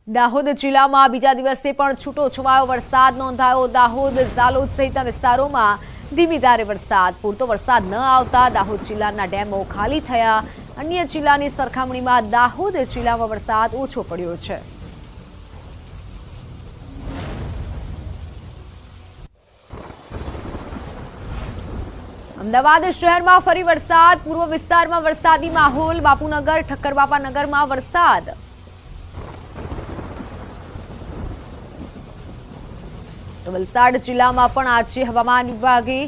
દાહોદ જિલ્લામાં બીજા દિવસે પણ છૂટો છવાયો વરસાદ નોંધાયો। દાહોદ ઝાલોદ સહિતના વિસ્તારોમાં ધીમી ધારે વરસાદ। પૂરતો વરસાદ ન આવતા દાહોદ જિલ્લાના ડેમો ખાલી થયા। અન્ય જિલ્લાની સરખામણીમાં દાહોદ જિલ્લામાં વરસાદ ઓછો પડ્યો છે। અમદાવાદ શહેરમાં ફરી વરસાદ। પૂર્વ વિસ્તારમાં વરસાદી માહોલ। બાપુનગર ઠક્કરબાપા નગરમાં વરસાદ। તો વલસાડ જિલ્લામાં પણ આજે હવામાન વિભાગે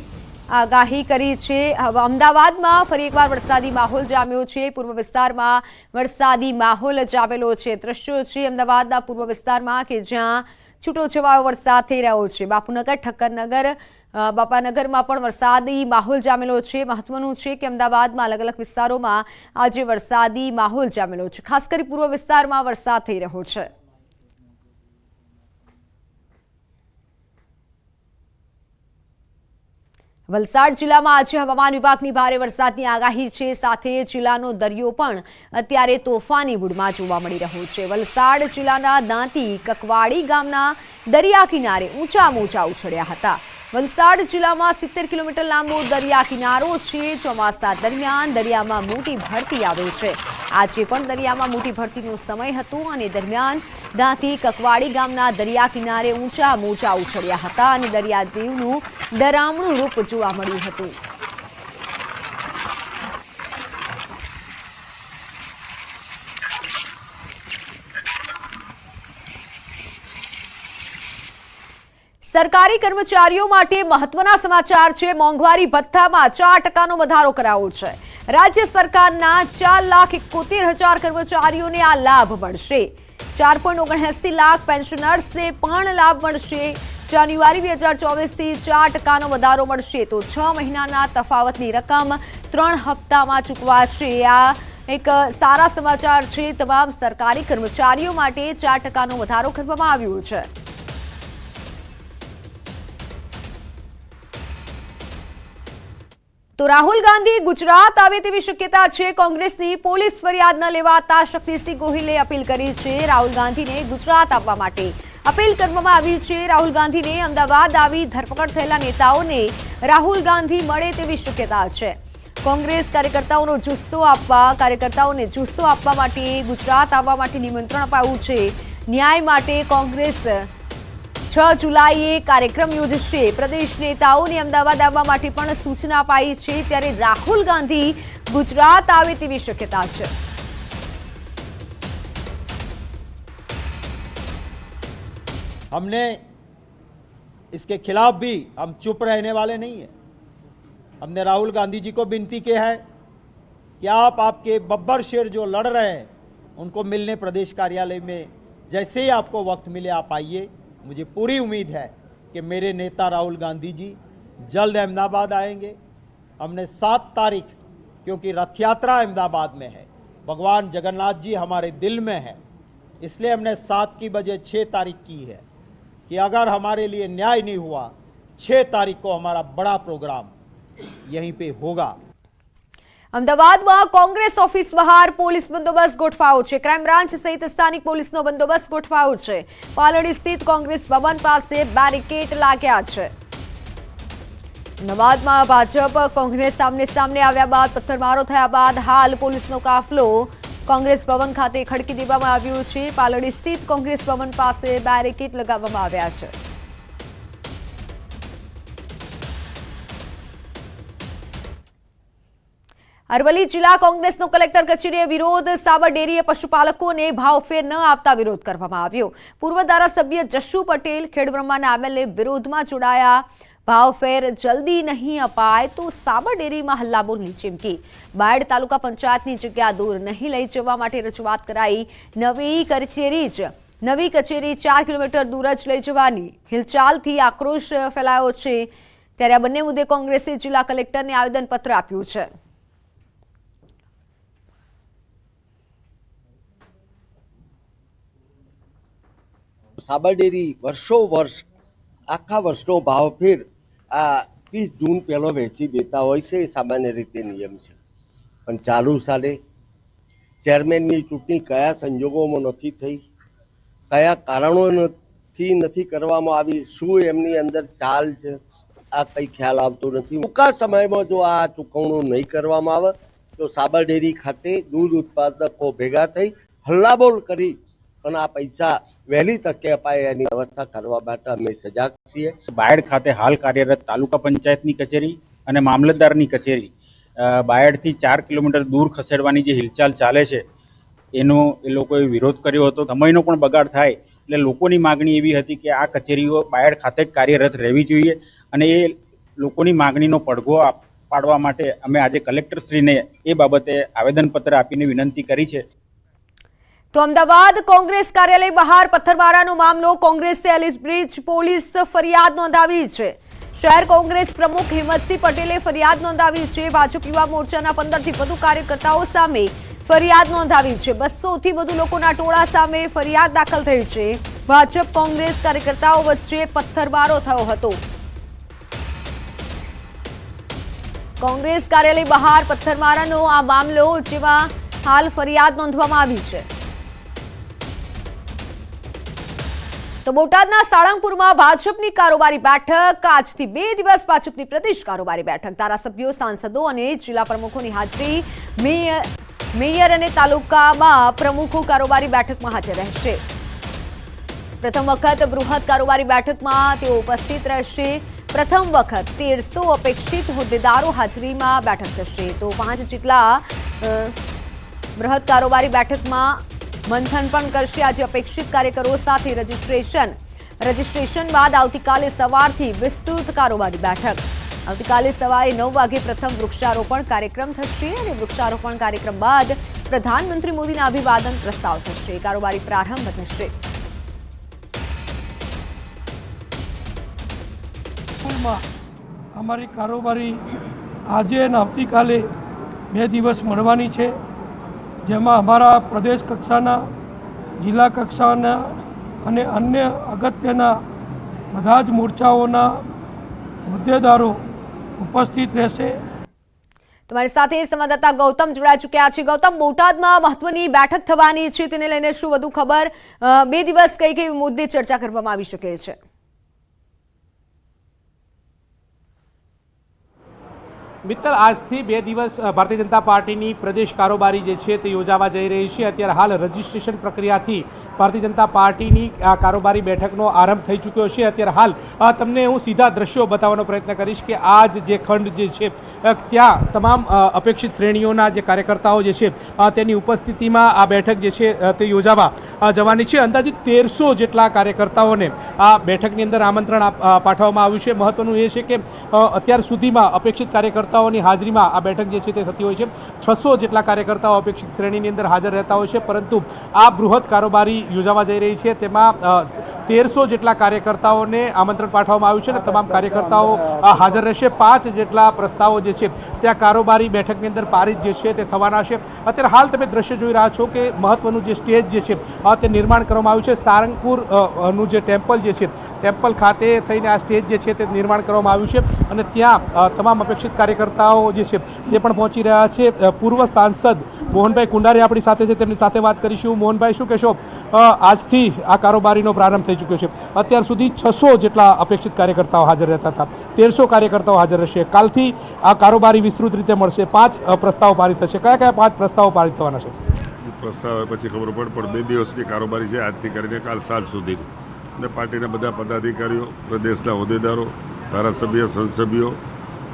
આગાહી કરી છે। અમદાવાદમાં ફરી એકવાર વરસાદી માહોલ જામ્યો છે। પૂર્વ વિસ્તારમાં વરસાદી માહોલ જામેલો છે। દ્રશ્યો છે અમદાવાદના પૂર્વ વિસ્તારમાં કે જ્યાં છૂટોછવાયો વરસાદ થઈ રહ્યો છે। બાપુનગર ઠક્કરનગર બાપાનગરમાં પણ વરસાદી માહોલ જામેલો છે। મહત્વનું છે કે અમદાવાદમાં અલગ અલગ વિસ્તારોમાં આજે વરસાદી માહોલ જામેલો છે। ખાસ કરી પૂર્વ વિસ્તારમાં વરસાદ થઈ રહ્યો છે। વલસાડ જિલ્લામાં આજે હવામાન વિભાગની ભારે વરસાદની આગાહી છે। સાથે જિલ્લાનો દરિયો પણ અત્યારે તોફાની મૂડમાં જોવા મળી રહ્યો છે। વલસાડ જિલ્લાના દાંતી કકવાડી ગામના દરિયા કિનારે ઊંચા મોજા ઉછળ્યા હતા। વલસાડ જિલ્લામાં 70 કિલોમીટર લાંબો દરિયા કિનારો છે। ચોમાસા દરમિયાન દરિયામાં મોટી ભરતી આવે છે। આજે પણ દરિયામાં મોટી ભરતીનો સમય હતો અને દરમિયાન દાંતી કકવાડી ગામના દરિયા કિનારે ઊંચા મોજા ઉછળ્યા હતા અને દરિયાદેવનું ડરામણું રૂપ જોવા મળ્યું હતું। સરકારી કર્મચારીઓ માટે મહત્વના સમાચાર છે। મોંઘવારી ભથ્થામાં 4% વધારો કરાયો છે। રાજ્ય સરકારના 4,71,000 કર્મચારીઓને આ લાભ મળશે। 4.79 લાખ પેન્શનર્સને પણ લાભ મળશે। જાન્યુઆરી 2024થી 4%નો વધારો મળશે તો 6 મહિનાના તફાવતની રકમ 3 હપ્તામાં ચૂકવાશે। આ એક સારા સમાચાર છે। તમામ સરકારી કર્મચારીઓ માટે 4%નો વધારો કરવામાં આવ્યો છે। તો રાહુલ ગાંધી ગુજરાત આવે તેવી શક્યતા છે। કોંગ્રેસની પોલીસ ફરિયાદ ન લેવાતા શક્તિસિંહ ગોહિલે અપીલ કરી છે। રાહુલ ગાંધીને ગુજરાત આવવા માટે અપીલ કરવામાં આવી છે। રાહુલ ગાંધીને અમદાવાદ આવી ધરપકડ થયેલા નેતાઓને રાહુલ ગાંધી મળે તેવી શક્યતા છે। કોંગ્રેસ કાર્યકર્તાઓને જુસ્સો આપવા માટે ગુજરાત આવવા માટે નિમંત્રણ અપાયું છે। ન્યાય માટે કોંગ્રેસ 6 જુલાઈએ કાર્યક્રમ યોજશે। પ્રદેશ નેતાઓને અમદાવાદ આવવા માટે પણ સૂચના અપાઈ છે। ત્યારે રાહુલ ગાંધી ગુજરાત આવે તેવી શક્યતા છે। हमने इसके खिलाफ भी हम चुप रहने वाले नहीं है। हमने राहुल गांधी जी को विनती किया है कि आप आपके बब्बर शेर जो लड़ रहे हैं उनको मिलने प्रदेश कार्यालय में जैसे ही आपको वक्त मिले आप आइए। मुझे पूरी उम्मीद है कि मेरे नेता राहुल गांधी जी जल्द अहमदाबाद आएंगे। हमने 7 तारीख, क्योंकि रथ यात्रा अहमदाबाद में है, भगवान जगन्नाथ जी हमारे दिल में है, इसलिए हमने 7 की बजाय 6 तारीख की है कि अगर हमारे लिए न्याय नहीं हुआ 6 तारीख को हमारा बड़ा प्रोग्राम यहीं पे होगा। અમદાવાદમાં કોંગ્રેસ ઓફિસ બહાર પોલીસ બંદોબસ્ત ગોઠવાયો છે। ક્રાઇમ બ્રાન્ચ સહિત સ્થાનિક પોલીસનો બંદોબસ્ત ગોઠવાયો છે। પાલડી સ્થિત કોંગ્રેસ ભવન પાસે બેરિકેડ लाग्યા છે। અમદાવાદમાં ભાજપ કોંગ્રેસ સામને સામને આવ્યા બાદ પથ્થરમારો થયા બાદ હાલ પોલીસનો કાફલો કોંગ્રેસ ભવન ખાતે ખડકી દેવામાં આવ્યો છે। પાલડી સ્થિત કોંગ્રેસ ભવન પાસે બેરિકેડ લગાવવામાં આવ્યા છે। અરવલ્લી जिला કોંગ્રેસનો કલેક્ટર કચેરીએ વિરોધ। સાબર ડેરીએ પશુપાલકોને ભાવફેર ન આપતા વિરોધ કરવામાં આવ્યો। પૂર્વ ધારાસભ્ય જશુ પટેલ ખેડબ્રહ્માના એમએલએ વિરોધમાં જોડાયા। ભાવફેર જલ્દી નહીં અપાય તો સાબર ડેરીમાં હલ્લાબોલની ચીમકી। બાયડ તાલુકા પંચાયતની જગ્યા દૂર નહીં લઈ જવા માટે રજૂઆત કરાઈ। નવી કચેરી 4 કિલોમીટર દૂર જ લઈ જવાની હિલચાલથી આક્રોશ ફેલાયો છે। ત્યારે આ બંને મુદ્દે કોંગ્રેસે જિલ્લા કલેક્ટરને આવેદનપત્ર આપ્યું છે। સાબર ડેરી વર્ષો વર્ષ આખા વર્ષનો ભાવફેર 30 જૂન પહેલો વેચી દેતા હોય છે। એ સામાન્ય રીતે નિયમ છે, પણ ચાલુ સાલે ચેરમેનની ચૂંટણી કયા સંજોગોમાં નથી થઈ, કયા કારણોથી નથી કરવામાં આવી, શું એમની અંદર ચાલ છે, આ કંઈ ખ્યાલ આવતો નથી. ટૂંકા સમયમાં જો આ ચૂકવણું નહીં કરવામાં આવે તો સાબર ડેરી ખાતે દૂધ ઉત્પાદકો ભેગા થઈ હલ્લાબોલ કરી અને આ પૈસા વહેલી તકે અપાય એની વ્યવસ્થા કરવા માટે અમે સજાગ છીએ. બાયડ ખાતે હાલ કાર્યરત તાલુકા પંચાયતની કચેરી અને મામલતદારની કચેરી બાયડથી 4 કિલોમીટર દૂર ખસેડવાની જે હિલચાલ ચાલે છે એનો એ લોકોએ વિરોધ કર્યો હતો. સમયનો પણ બગાડ થાય એટલે લોકોની માગણી એવી હતી કે આ કચેરીઓ બાયડ ખાતે જ કાર્યરત રહેવી જોઈએ અને એ લોકોની માગણીનો પડઘો પાડવા માટે અમે આજે કલેક્ટરશ્રીને એ બાબતે આવેદનપત્ર આપીને વિનંતી કરી છે. તો અમદાવાદ કોંગ્રેસ કાર્યાલય બહાર પથ્થરમારાનો મામલો, કોંગ્રેસે એલિસ બ્રિજ પોલીસ ફરિયાદ નોંધાવી છે. શહેર કોંગ્રેસ પ્રમુખ હિંમતસિંહ પટેલે ફરિયાદ નોંધાવી છે. ભાજપ યુવા મોરચાના 15થી વધુ કાર્યકર્તાઓ સામે ફરિયાદ નોંધાવી છે. 200થી વધુ લોકોના ટોળા સામે ફરિયાદ દાખલ થઈ છે. ભાજપ કોંગ્રેસ કાર્યકર્તાઓ વચ્ચે પથ્થરમારો થયો હતો. કોંગ્રેસ કાર્યાલય બહાર પથ્થરમારાનો આ મામલો, જેમાં હાલ ફરિયાદ નોંધવામાં આવી છે. તો બોટાદના સાળંગપુરમાં ભાજપની કારોબારી બેઠક, આજથી 2 દિવસ ભાજપની પ્રદેશ કારોબારી બેઠક, ધારાસભ્યો, સાંસદો અને જિલ્લા પ્રમુખોની હાજરી. મેયર અને તાલુકામાં પ્રમુખો કારોબારી બેઠકમાં હાજર રહેશે. પ્રથમ વખત બૃહદ કારોબારી બેઠકમાં તેઓ ઉપસ્થિત રહેશે. પ્રથમ વખત 1300 અપેક્ષિત હોદ્દેદારો હાજરીમાં બેઠક થશે. તો 5 જેટલા બૃહદ કારોબારી બેઠકમાં મંથન પણ કરશે. આજે અપેક્ષિત કાર્યકરો સાથે રજીસ્ટ્રેશન બાદ આવતીકાલે સવારથી વિસ્તૃત કારોબારી બેઠક. આવતીકાલે સવારે 9 વાગે પ્રથમ વૃક્ષારોપણ કાર્યક્રમ થશે અને વૃક્ષારોપણ કાર્યક્રમ બાદ પ્રધાનમંત્રી મોદીના અભિવાદન પ્રસ્તાવ થશે. કારોબારી પ્રારંભ થશે. અમારી કારોબારી આજે અને આવતીકાલે 2 દિવસ મળવાની છે, જેમાં અમારા પ્રદેશ કક્ષાના, જિલ્લા કક્ષાના અને અન્ય અગત્યના બધા જ મોરચાઓના હોદ્દેદારો ઉપસ્થિત રહેશે. તમારી સાથે સંવાદદાતા ગૌતમ જોડાઈ ચૂક્યા છે. ગૌતમ, બોટાદમાં મહત્વની બેઠક થવાની છે, તેને લઈને શું વધુ ખબર? 2 દિવસ કઈ કઈ મુદ્દે ચર્ચા કરવામાં આવી શકે છે? મિત્તલ, આજથી 2 દિવસ ભારતીય જનતા પાર્ટીની પ્રદેશ કારોબારી જે છે તે યોજાવા જઈ રહી છે. અત્યારે હાલ રજીસ્ટ્રેશન પ્રક્રિયાથી ભારતીય જનતા પાર્ટીની આ કારોબારી બેઠકનો આરંભ થઈ ચૂક્યો છે. અત્યારે હાલ તમને હું સીધા દ્રશ્યો બતાવવાનો પ્રયત્ન કરીશ કે આજ જે ખંડ જે છે ત્યાં તમામ અપેક્ષિત શ્રેણીઓના જે કાર્યકર્તાઓ જે છે તેની ઉપસ્થિતિમાં આ બેઠક જે છે તે યોજાવા જવાની છે. અંદાજિત 1300 જેટલા કાર્યકર્તાઓને આ બેઠકની અંદર આમંત્રણ પાઠવવામાં આવ્યું છે. મહત્વનું એ છે કે અત્યાર સુધીમાં અપેક્ષિત કાર્યકર્તાઓની હાજરીમાં આ બેઠક જે છે તે થતી હોય છે. 600 જેટલા કાર્યકર્તાઓ અપેક્ષિત શ્રેણીની અંદર હાજર રહેતા હોય છે, પરંતુ આ બૃહદ કારોબારી યોજાવા જઈ રહી છે તેમાં 1300 જેટલા કાર્યકર્તાઓને આમંત્રણ પાઠવવામાં આવ્યું છે અને તમામ કાર્યકર્તાઓ હાજર રહેશે. 5 જેટલા પ્રસ્તાવો જે છે ત્યાં કારોબારી બેઠકની અંદર પારિત જે છે તે થવાના છે. અત્યારે હાલ તમે દ્રશ્ય જોઈ રહ્યા છો કે મહત્વનું જે સ્ટેજ જે છે તે નિર્માણ કરવામાં આવ્યું છે. સારંગપુર નું જે ટેમ્પલ જે છે, ટેમ્પલ ખાતે થઈને આ સ્ટેજ જે છે તે નિર્માણ કરવામાં આવ્યું છે અને ત્યાં તમામ અપેક્ષિત કાર્યકર્તાઓ જે છે તે પણ પહોંચી રહ્યા છે. પૂર્વ સાંસદ મોહનભાઈ કુંડારી આપણી સાથે છે, તેમની સાથે વાત કરીશું. મોહનભાઈ, શું કહેશો? આજથી આ કારોબારીનો પ્રારંભ થઈ ચૂક્યો છે. અત્યાર સુધી 600 જેટલા અપેક્ષિત કાર્યકર્તાઓ હાજર રહેતા હતા, 1300 કાર્યકર્તાઓ હાજર રહેશે. કાલથી આ કારોબારી વિસ્તૃત રીતે મળશે. 5 પ્રસ્તાવો પારિત થશે. કયા કયા 5 પ્રસ્તાવો પારિત થવાના છે? પ્રસ્તાવ પછી ખબર પડે, પણ 2 દિવસની કારોબારી છે, આજથી કરીને કાલ સાંજ સુધી. અને પાર્ટીના બધા પદાધિકારીઓ, પ્રદેશના હોદ્દેદારો, ધારાસભ્ય, સંસદીઓ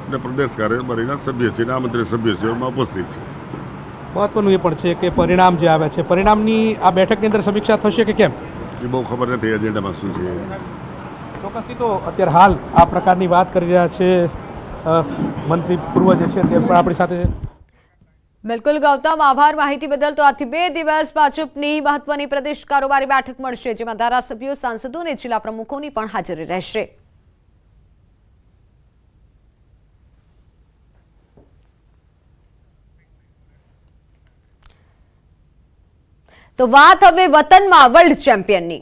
અને પ્રદેશ કાર્યકારીના સભ્યશ્રી, આમંત્રિત સભ્યશ્રીઓમાં ઉપસ્થિત છે. મહત્વનું એ પણ છે કે પરિણામ જે આવે છે, પરિણામની આ બેઠકની અંદર સમીક્ષા થશે કે કેમ? એ બહુ ખબર નથી એજન્ડામાં શું છે. ચોક્કસથી તો અત્યારે હાલ આ પ્રકારની વાત કરી રહ્યા છે મંત્રી પૂર્વ જે છે તે પણ આપણી સાથે. બિલકુલ ગૌતમ, આભાર માહિતી બદલ. તો આજથી 2 દિવસ ભાજપની મહત્વની પ્રદેશ કારોબારી બેઠક મળશે, જેમાં ધારાસભ્યો, સાંસદો અને જિલ્લા પ્રમુખોની પણ હાજરી રહેશે. તો વાત હવે વતનમાં વર્લ્ડ ચેમ્પિયનની.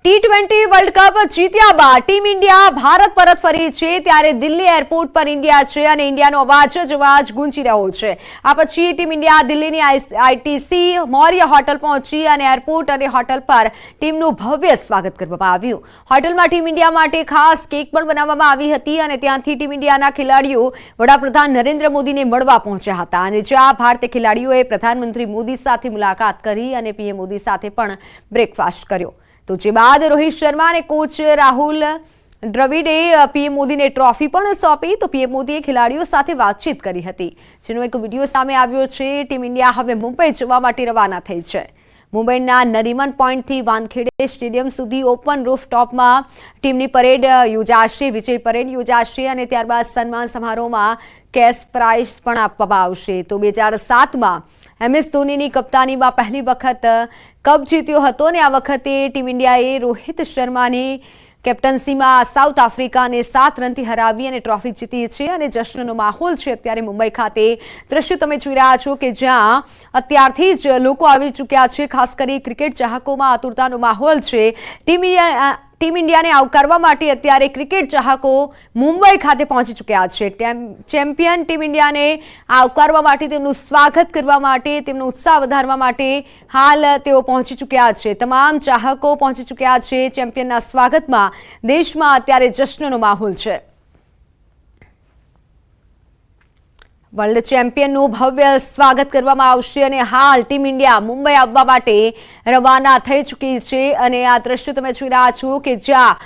T20 વર્લ્ડ કપ જીત્યા બાદ ટીમ ઇન્ડિયા ભારત પરત ફરી છે ત્યારે દિલ્હી એરપોર્ટ પર ઇન્ડિયા છે અને ઇન્ડિયાનો અવાજ જ અવાજ ગુંજી રહ્યો છે। આ પછી ટીમ ઇન્ડિયા દિલ્હીની આઈટીસી મૌર્ય હોટલ પહોંચી અને એરપોર્ટ અને હોટલ પર ટીમનું ભવ્ય સ્વાગત કરવામાં આવ્યું। હોટલમાં ટીમ ઇન્ડિયા માટે ખાસ કેક પણ બનાવવામાં આવી હતી અને ત્યાંથી ટીમ ઇન્ડિયાના ખેલાડીઓ વડાપ્રધાન નરેન્દ્ર મોદીને મળવા પહોંચ્યા હતા અને જ્યાં ભારતીય ખેલાડીઓએ પ્રધાનમંત્રી મોદી સાથે મુલાકાત કરી અને પીએમ મોદી સાથે પણ બ્રેકફાસ્ટ કર્યો। તો જે બાદ રોહિત શર્મા અને કોચ રાહુલ દ્રવિડે પીએમ મોદીને ટ્રોફી પણ સોંપી તો પીએમ મોદીએ ખેલાડીઓ સાથે વાતચીત કરી હતી જેનો એક વિડીયો સામે આવ્યો છે। ટીમ ઇન્ડિયા હવે મુંબઈ જવા માટે રવાના થઈ છે। મુંબઈના નરીમન પોઈન્ટથી વાનખેડે સ્ટેડિયમ સુધી ઓપન રૂફટોપમાં ટીમની પરેડ યોજાશે, વિજય પરેડ યોજાશે અને ત્યારબાદ સન્માન સમારોહમાં કેશ પ્રાઇઝ પણ આપવામાં આવશે। તો 2007માં MS ધોનીની કપ્તાનીમાં પહેલી વખત કપ જીત્યો હતો અને આ વખતે ટીમ ઇન્ડિયાએ રોહિત શર્માની કેપ્ટન્સીમાં સાઉથ આફ્રિકાને 7 રનથી હરાવી અને ટ્રોફી જીતી છે અને જશ્નનો માહોલ છે અત્યારે મુંબઈ ખાતે। દ્રશ્યો તમે જોઈ રહ્યા છો કે જ્યાં અત્યારથી જ લોકો આવી ચૂક્યા છે, ખાસ કરી ક્રિકેટ ચાહકોમાં આતુરતાનો માહોલ છે। ટીમ ઇન્ડિયાને આવકારવા માટે અત્યારે ક્રિકેટ ચાહકો મુંબઈ ખાતે પહોંચી ચૂક્યા છે। ચેમ્પિયન ટીમ ઇન્ડિયાને આવકારવા માટે, તેમનું સ્વાગત કરવા માટે, તેમનો ઉત્સાહ વધારવા માટે હાલ તેઓ પહોંચી ચૂક્યા છે। તમામ ચાહકો પહોંચી ચૂક્યા છે ચેમ્પિયનના સ્વાગતમાં। દેશમાં અત્યારે જશ્નનો માહોલ છે। વર્લ્ડ ચેમ્પિયનનું ભવ્ય સ્વાગત કરવામાં આવશે અને હાલ ટીમ ઇન્ડિયા મુંબઈ આવવા માટે રવાના થઈ ચૂકી છે અને આ દ્રશ્યો તમે જોઈ રહ્યા છો કે જ્યાં